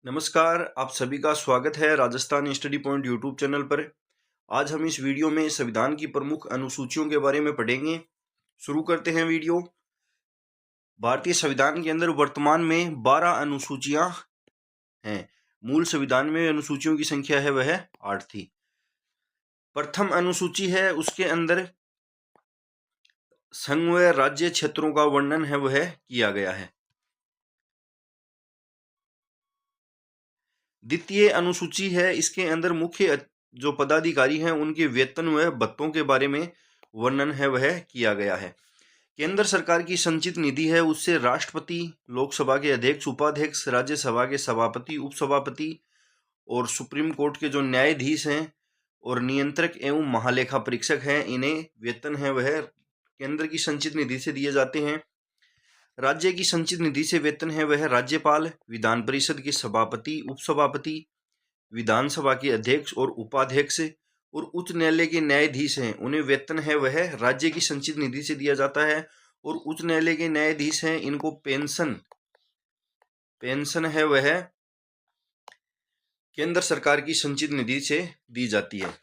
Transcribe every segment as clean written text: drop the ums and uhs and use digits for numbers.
नमस्कार, आप सभी का स्वागत है Rajasthan study point YouTube channel पर। आज हम इस वीडियो में संविधान की प्रमुख अनुसूचियों के बारे में पढ़ेंगे। शुरू करते हैं वीडियो। भारतीय संविधान के अंदर वर्तमान में 12 अनुसूचियां हैं। मूल संविधान में अनुसूचियों की संख्या है वह 8 थी। प्रथम अनुसूची है, उसके अंदर संघ व राज्य क्षेत्रों का वर्णन है वह किया गया है। द्वितीय अनुसूची है, इसके अंदर मुख्य जो पदाधिकारी हैं उनके वेतन व भत्तों के बारे में वर्णन है वह किया गया है। केंद्र सरकार की संचित निधि है, उससे राष्ट्रपति, लोकसभा के अध्यक्ष, उपाध्यक्ष, राज्यसभा के सभापति, उपसभापति और सुप्रीम कोर्ट के जो न्यायाधीश हैं और नियंत्रक एवं महालेखा परीक्षक हैं, इन्हें वेतन है वह केंद्र की संचित निधि से दिए जाते हैं। राज्य की संचित निधि से वेतन है वह राज्यपाल, विधान परिषद के सभापति, उपसभापति, विधानसभा के अध्यक्ष और उपाध्यक्ष और उच्च न्यायालय के न्यायाधीश हैं, उन्हें वेतन है वह राज्य की संचित निधि से दिया जाता है। और उच्च न्यायालय के न्यायाधीश हैं, इनको पेंशन है वह केंद्र सरकार की संचित निधि से दी जाती है।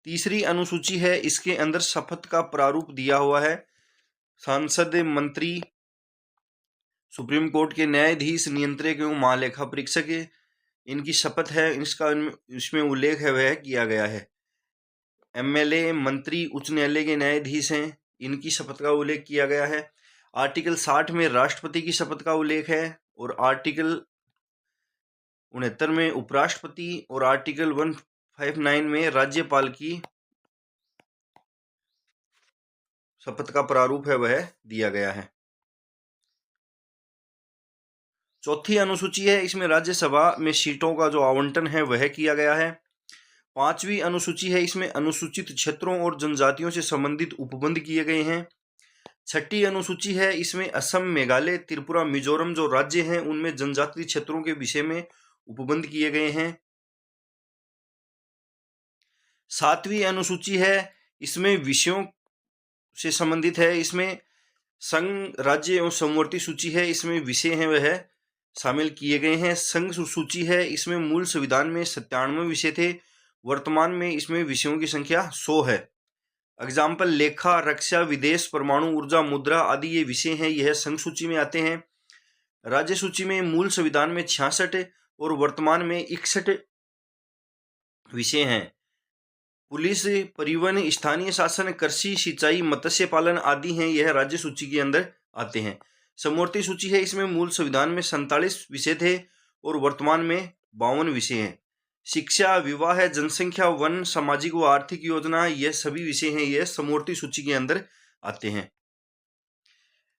तीसरी अनुसूची है, इसके अंदर शपथ का प्रारूप दिया हुआ है। सांसद, मंत्री, सुप्रीम कोर्ट के न्यायाधीश, नियंत्रक एवं महालेखा परीक्षक, इनकी शपथ है, इसमें उल्लेख है वह किया गया है। एमएलए, मंत्री, उच्च न्यायालय के न्यायाधीश हैं, इनकी शपथ का उल्लेख किया गया है। आर्टिकल 60 में राष्ट्रपति की शपथ का उल्लेख है और आर्टिकल 69 में उपराष्ट्रपति और आर्टिकल 159 में राज्यपाल की शपथ का प्रारूप है वह दिया गया है। चौथी अनुसूची है, इसमें राज्यसभा में सीटों का जो आवंटन है वह किया गया है। पांचवी अनुसूची है, इसमें अनुसूचित क्षेत्रों और जनजातियों से संबंधित उपबंध किए गए हैं। छठी अनुसूची है, इसमें असम, मेघालय, त्रिपुरा, मिजोरम जो राज्य हैं उनमें जनजातीय क्षेत्रों के विषय में उपबंध किए गए हैं। सातवीं अनुसूची है, इसमें विषयों से संबंधित है। इसमें संघ, राज्य एवं समवर्ती सूची है, इसमें विषय हैं वह शामिल किए गए हैं। संघ सूची है, इसमें मूल संविधान में 97 विषय थे, वर्तमान में इसमें विषयों की संख्या 100 है। एग्जाम्पल लेखा, रक्षा, विदेश, परमाणु ऊर्जा, मुद्रा आदि ये विषय हैं, यह संघ सूची में आते हैं। राज्य सूची में मूल संविधान में 66 और वर्तमान में 61 विषय हैं। पुलिस, परिवहन, स्थानीय शासन, कृषि, सिंचाई, मत्स्य पालन आदि हैं, यह राज्य सूची के अंदर आते हैं। समवर्ती सूची है, इसमें मूल संविधान में 47 विषय थे और वर्तमान में 52 विषय हैं। शिक्षा, विवाह, जनसंख्या, वन, सामाजिक व आर्थिक योजना, यह सभी विषय हैं, यह समवर्ती सूची के अंदर आते हैं।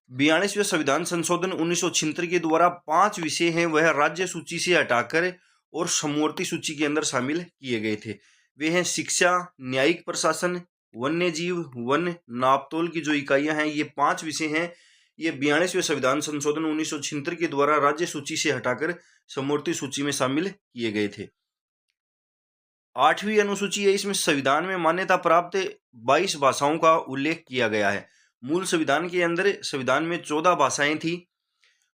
42वें संविधान संशोधन 1976 के द्वारा 5 विषय हैं वह राज्य सूची से हटाकर और समवर्ती सूची के अंदर शामिल किए गए थे। वे हैं शिक्षा, न्यायिक प्रशासन, वन्य जीव, वन, नापतोल की जो इकाइयां हैं, ये 5 विषय हैं। ये 42वें संविधान संशोधन 1976 के द्वारा राज्य सूची से हटाकर समवर्ती सूची में शामिल किए गए थे। 8वीं अनुसूची है, इसमें संविधान में मान्यता प्राप्त 22 भाषाओं का उल्लेख किया गया है। मूल संविधान के अंदर संविधान में 14 भाषाएं थी,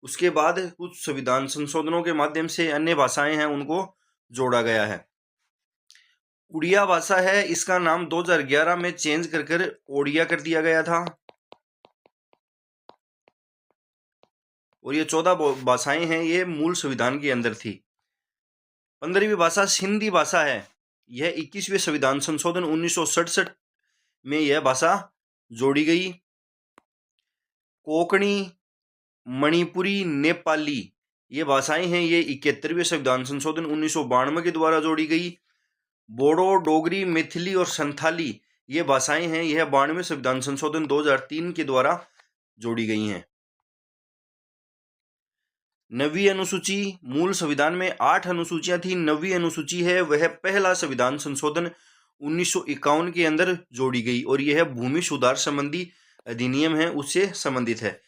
उसके बाद कुछ संविधान संशोधनों के माध्यम से अन्य भाषाएं हैं उनको जोड़ा गया है। उड़िया भाषा है, इसका नाम 2011 में चेंज कर ओडिया कर दिया गया था और ये 14 भाषाएं हैं, ये मूल संविधान के अंदर थी। 15वीं भाषा सिंधी भाषा है, यह 21वें संविधान संशोधन 1967 में यह भाषा जोड़ी गई। कोंकणी, मणिपुरी, नेपाली ये भाषाएं हैं, ये 71वें संविधान संशोधन 1992 के द्वारा जोड़ी गई। बोडो, डोगरी, मैथिली और संथाली ये भाषाएं हैं, यह 92वें संविधान संशोधन 2003 के द्वारा जोड़ी गई हैं। 9वीं अनुसूची, मूल संविधान में 8 अनुसूचियां थी, 9वीं अनुसूची है वह पहला संविधान संशोधन 1951 के अंदर जोड़ी गई और यह भूमि सुधार संबंधी अधिनियम है उससे संबंधित है।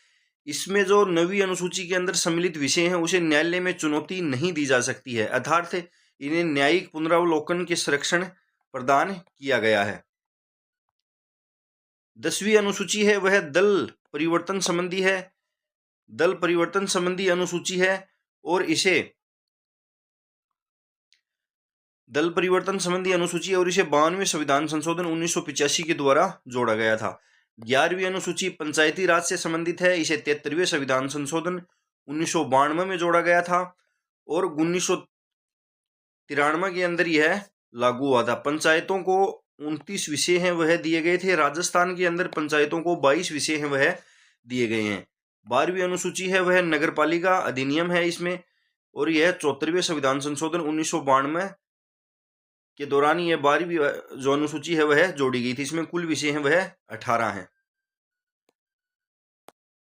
इसमें जो 9वीं अनुसूची के अंदर सम्मिलित विषय हैं उसे न्यायालय में चुनौती नहीं दी जा सकती है, अर्थात इन्हें न्यायिक पुनरावलोकन के संरक्षण प्रदान किया गया है। 10वीं अनुसूची है वह दल परिवर्तन संबंधी है। दल परिवर्तन संबंधी अनुसूची है और इसे दल परिवर्तन संबंधी अनुसूची और इसे 92वें संविधान संशोधन 1985 के द्वारा जोड़ा गया था। 11वीं अनुसूची पंचायती राज से संबंधित है, इसे 73वें संविधान संशोधन 1992 में जोड़ा गया था और 1993 के अंदर यह लागू हुआ था। पंचायतों को 29 विषय हैं वह दिए गए थे। राजस्थान के अंदर पंचायतों को 22 विषय हैं वह दिए गए हैं। 12वीं अनुसूची है वह नगरपालिका अधिनियम है इसमें, और यह 74वें संविधान संशोधन 1992 के दौरान यह 12वीं जो अनुसूची है वह जोड़ी गई थी। इसमें कुल विषय हैं वह 18 हैं।